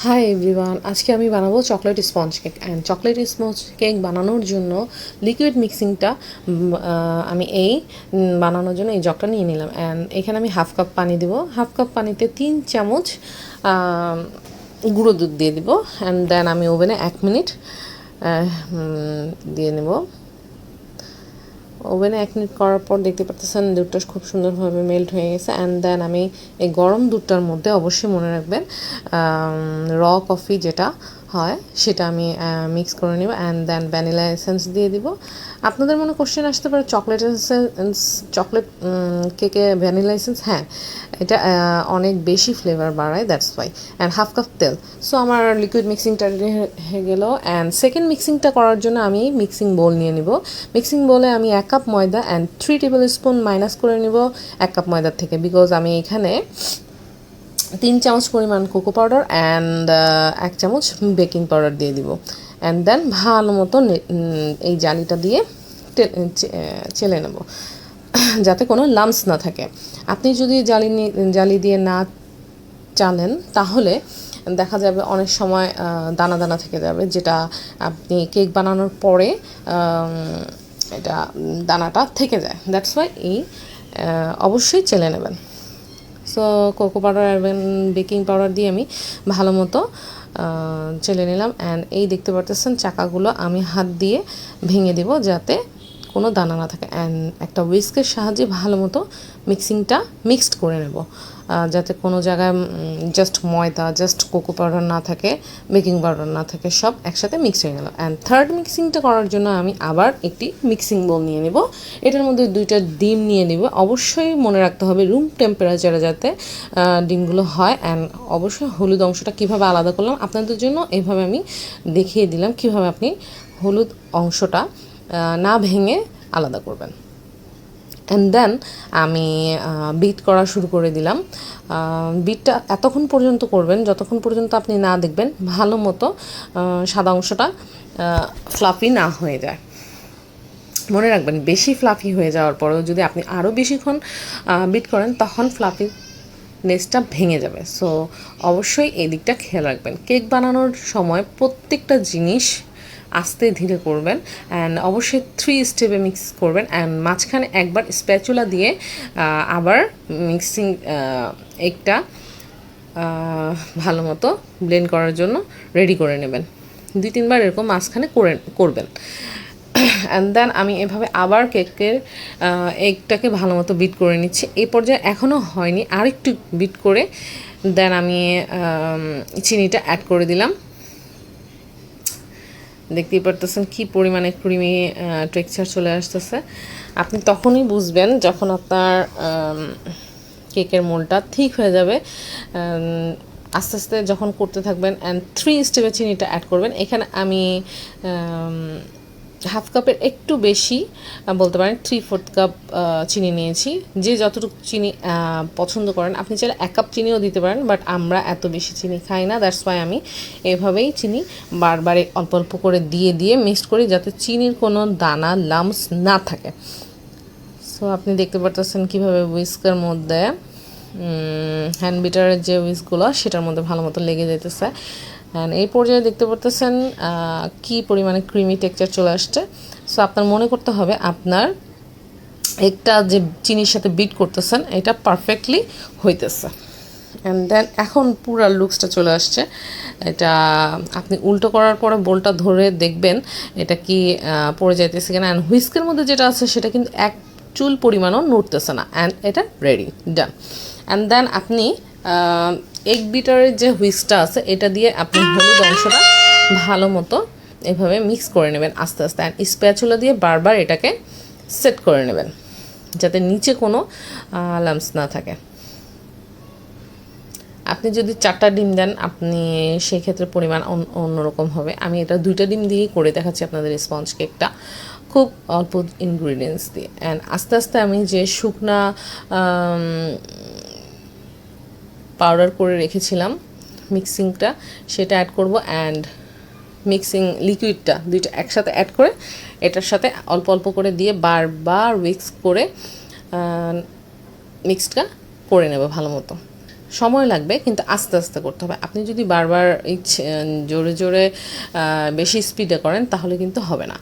Hi everyone, আজকে আমি বানাবো chocolate sponge cake. And chocolate sponge cake বানানোর জন্য লিকুইড মিক্সিংটা আমি বানানোর জন্য এই জগটা নিয়ে নিলাম। অ্যান্ড এখানে আমি হাফ কাপ পানি দিব। হাফ কাপ পানিতে 3 চামচ গুঁড়ো দুধ দিয়ে দিব। অ্যান্ড দেন আমি ওভেনে 1 মিনিট দিয়ে নেব। ওভেনে 1 মিনিট করার পর দেখতে পাচ্ছেন দুধটা খুব সুন্দরভাবে মেল্ট হয়ে গেছে। অ্যান্ড দেন আমি এই গরম দুধটার মধ্যে অবশ্যই মনে রাখবেন র কফি যেটা হয় সেটা আমি মিক্স করে নেব। অ্যান্ড দেন ভ্যানিলা এসেন্স দিয়ে দিব। আপনাদের মনে কোশ্চেন আসতে পারে চকলেট কেকে ভ্যানিলা এসেন্স, হ্যাঁ এটা অনেক বেশি ফ্লেভার বাড়ায়, that's why. And half cup তেল। সো আমার লিকুইড মিক্সিংটা রেডি হয়ে গেল। অ্যান্ড সেকেন্ড মিক্সিংটা করার জন্য আমি মিক্সিং বোল নিয়ে নিব। মিক্সিং বোলে আমি 1 কাপ ময়দা অ্যান্ড 3 টেবিল স্পুন মাইনাস করে নিব 1 কাপ ময়দার থেকে, বিকজ আমি এখানে 3 চামচ পরিমাণ কোকো পাউডার অ্যান্ড 1 চামচ বেকিং পাউডার দিয়ে দিব। অ্যান্ড দেন ভালো মতো এই জালিটা দিয়ে চেলে নেব যাতে কোনো লাম্পস না থাকে। আপনি যদি জালি দিয়ে না চালেন তাহলে দেখা যাবে অনেক সময় দানা দানা থেকে যাবে, যেটা আপনি কেক বানানোর পরে এটা দানাটা থেকে যায়। দ্যাটস ওয়াই অবশ্যই চেলে নেবেন। সো কোকো পাউডার আর বেকিং পাউডার দিয়ে আমি ভালো মতো চেলে নিলাম। অ্যান্ড দেখতে পারতেছেন চাকাগুলো আমি হাত দিয়ে ভেঙে দেব যাতে কোনো দানা না থাকে। অ্যান্ড একটা হুইস্কের সাহায্যে ভালো মতো মিক্সিংটা মিক্সড করে নেব যাতে কোনো জায়গায় জাস্ট ময়দা জাস্ট কোকো পাউডার না থাকে, বেকিং পাউডার না থাকে, সব একসাথে মিক্স হয়ে গেল। অ্যান্ড থার্ড মিক্সিংটা করার জন্য আমি আবার একটি মিক্সিং বোল নিয়ে নেব। এটার মধ্যে 2টা ডিম নিয়ে নেব। অবশ্যই মনে রাখতে হবে রুম টেম্পারেচারে যাতে ডিমগুলো হয়। অ্যান্ড অবশ্যই হলুদ অংশটা কীভাবে আলাদা করলাম আপনাদের জন্য এইভাবে আমি দেখিয়ে দিলাম কীভাবে আপনি হলুদ অংশটা না ভেঙে আলাদা করবেন। অ্যান্ড দেন আমি বিট করা শুরু করে দিলাম। বিটটা এতক্ষণ পর্যন্ত করবেন যতক্ষণ পর্যন্ত আপনি না দেখবেন ভালো মতো সাদা অংশটা ফ্লাফি না হয়ে যায়। মনে রাখবেন বেশি ফ্লাফি হয়ে যাওয়ার পরেও যদি আপনি আরও বেশিক্ষণ বিট করেন তখন ফ্লাফি নেসটা ভেঙে যাবে। সো অবশ্যই এই দিকটা খেয়াল রাখবেন। কেক বানানোর সময় প্রত্যেকটা জিনিস আস্তে ধীরে করবেন। অ্যান্ড অবশ্যই 3 স্টেপে মিক্স করবেন। অ্যান্ড মাঝখানে একবার স্প্যাচুলা দিয়ে আবার মিক্সিং একটা ভালো মতো ব্লেন্ড করার জন্য রেডি করে নেবেন। 2-3বার এরকম মাঝখানে করবেন। অ্যান্ড দেন আমি এভাবে আবার কেকের এগটাকে ভালো মতো বিট করে নিচ্ছি। এই পর্যায়ে এখনও হয়নি, আরেকটু বিট করে দেন আমি চিনিটা অ্যাড করে দিলাম। দেখতেই পারতেছেন কী পরিমাণে ক্রিমি টেক্সচার চলে আসতেছে। আপনি তখনই বুঝবেন যখন আপনার কেকের মোলটা ঠিক হয়ে যাবে। আস্তে আস্তে যখন করতে থাকবেন অ্যান্ড 3 স্টেপে চিনিটা অ্যাড করবেন। এখানে আমি হাফ কাপের একটু বেশি বলতে পারেন 3/4 কাপ চিনি নিয়েছি। যে যতটুকু চিনি পছন্দ করেন আপনি চাইলে 1 কাপ চিনিও দিতে পারেন, বাট আমরা এত বেশি চিনি খাই না, দ্যাটস ওয়াই আমি এভাবেই চিনি বারবার অল্প অল্প করে দিয়ে মিক্সড করি যাতে চিনির কোনো দানা লাম্পস না থাকে। সো আপনি দেখতে পারতেছেন কীভাবে হুইস্কের মধ্যে হ্যান্ড বিটারের যে হুইস্কগুলো সেটার মধ্যে ভালো মতো লেগে যেতেছে। অ্যান্ড এই পর্যায়ে দেখতে পারতেছেন কী পরিমাণে ক্রিমি টেক্সচার চলে আসছে। সো আপনার মনে করতে হবে আপনার একটা যে চিনির সাথে বিট করতেছেন এটা পারফেক্টলি হইতেছে। অ্যান্ড দেন এখন পুরো লুকসটা চলে আসছে। এটা আপনি উল্টো করার পরে বোলটা ধরে দেখবেন এটা কি পড়ে যাইতেছে কিনা। অ্যান্ড হুইস্কের মধ্যে যেটা আছে সেটা কিন্তু এক চুল পরিমাণও নড়তেছে না। অ্যান্ড এটা রেডি, ডান। অ্যান্ড দেন আপনি এগ বিটারের যে হুইস্কটা আছে এটা দিয়ে আপনি হলুদ অংশটা ভালো মতো এভাবে মিক্স করে নেবেন আস্তে আস্তে। অ্যান্ড স্প্যাচুলা দিয়ে বারবার এটাকে সেট করে নেবেন যাতে নিচে কোনো লাম্পস না থাকে। আপনি যদি 4টা ডিম দেন আপনি সেই ক্ষেত্রে পরিমাণ অন্যরকম হবে। আমি এটা 2টা ডিম দিয়েই করে দেখাচ্ছি আপনাদের স্পঞ্জ কেকটা খুব অল্প ইনগ্রিডিয়েন্টস দিয়ে। অ্যান্ড আস্তে আস্তে আমি যে শুকনা পাউডার করে রেখেছিলাম মিক্সিংটা সেটা অ্যাড করব। অ্যান্ড মিক্সিং লিকুইডটা 2টা একসাথে অ্যাড করে এটার সাথে অল্প অল্প করে দিয়ে বারবার মিক্স করে মিক্সডটা করে নেব ভালো মতো। সময় লাগবে, কিন্তু আস্তে আস্তে করতে হবে। আপনি যদি বারবার জোরে জোরে বেশি স্পিডে করেন তাহলে কিন্তু হবে না।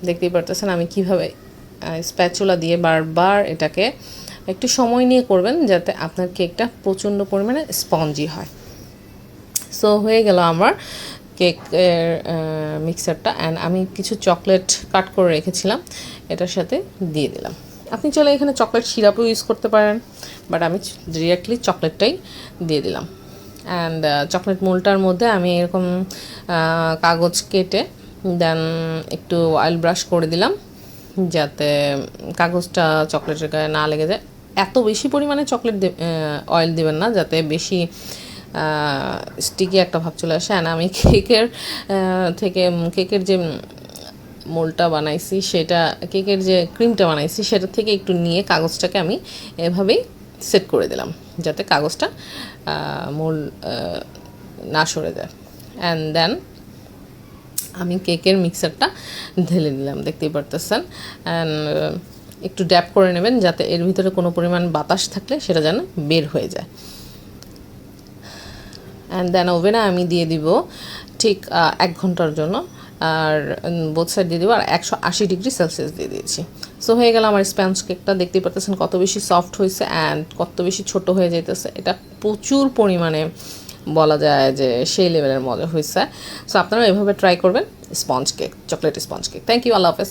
দেখতেই পারতেছেন আমি কিভাবে স্প্যাচুলা দিয়ে বারবার এটাকে একটু সময় নিয়ে করবেন, যাতে আপনার কেকটা প্রচণ্ড পরিমাণে স্পঞ্জি হয়। সো হয়ে গেল আমার কেকের মিক্সারটা। অ্যান্ড আমি কিছু চকলেট কাট করে রেখেছিলাম, এটার সাথে দিয়ে দিলাম। আপনি চলে এখানে চকলেট সিরাপও ইউজ করতে পারেন, বাট আমি ডিরেক্টলি চকলেটটাই দিয়ে দিলাম। অ্যান্ড চকলেট মোলটার মধ্যে আমি এরকম কাগজ কেটে দেন একটু অয়েল ব্রাশ করে দিলাম, যাতে কাগজটা চকলেটের গায়ে না লেগে যায়। এত বেশি পরিমাণে চকলেট অয়েল দিবেন না, যাতে বেশি স্টিকি একটা ভাব চলে আসে। অ্যান্ড আমি কেকের যে মোলটা বানাইছি, সেটা কেকের যে ক্রিমটা বানাইছি সেটা থেকে একটু নিয়ে কাগজটাকে আমি এভাবেই সেট করে দিলাম, যাতে কাগজটা মোল না সরে যায়। অ্যান্ড দেন আমি কেকের মিক্সারটা ঢেলে দিলাম, দেখতেই পারতেছেন। অ্যান্ড একটু ড্যাপ করে নেবেন, যাতে এর ভিতরে কোনো পরিমাণ বাতাস থাকলে সেটা যেন বের হয়ে যায়। অ্যান্ড দেন ওভেনে আমি দিয়ে দিব ঠিক 1 ঘন্টার জন্য, আর বোথ সাইড দিয়ে দিব, আর 180 ডিগ্রি সেলসিয়াস দিয়ে দিয়েছি। সো হয়ে গেল আমার স্পঞ্জ কেকটা। দেখতেই পাচ্ছেন কত বেশি সফট হয়েছে অ্যান্ড কত বেশি ছোট হয়ে যাইতেছে। এটা প্রচুর পরিমাণে বলা যায় যে সেই লেভেলের মজা হয়েছে। সো আপনারা এভাবে ট্রাই করবেন sponge cake, chocolate sponge cake. Thank you, Allah হাফেজ।